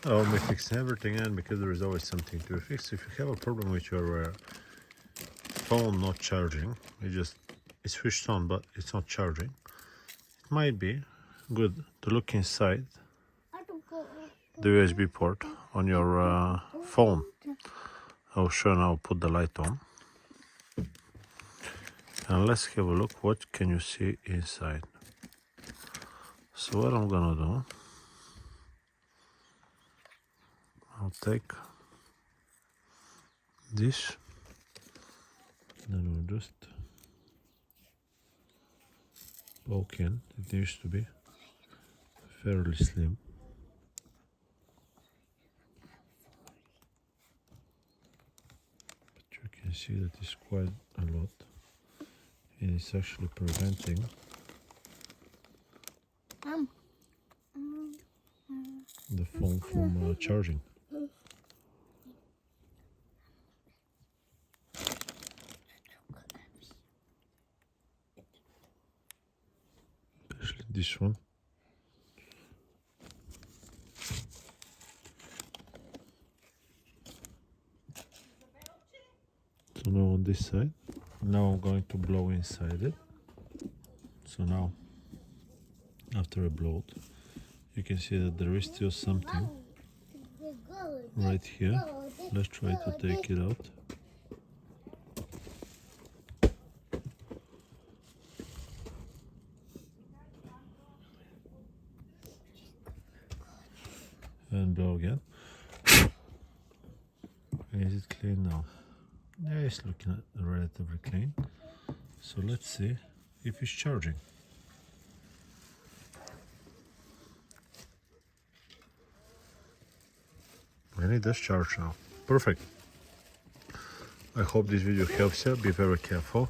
I'll be fixing everything, and because there is always something to fix. If you have a problem with your phone not charging, it's switched on but it's not charging, it might be good to look inside the USB port on your phone. I'll show now, put the light on, and let's have a look what can you see inside. So what I'm gonna do, I'll take this, then we'll just poke in. It needs to be fairly slim. But you can see that it's quite a lot, and it's actually preventing the phone from charging. Especially this one. So now on this side, now I'm going to blow inside it. So now, after I blow it, you can see that there is still something right here. Let's try to take it out. And blow again. Is it clean now? Yeah, it's looking relatively clean. So let's see if it's charging. And it does charge now. Perfect. I hope this video helps you. Be very careful,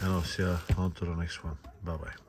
and I'll see you on to the next one. Bye bye.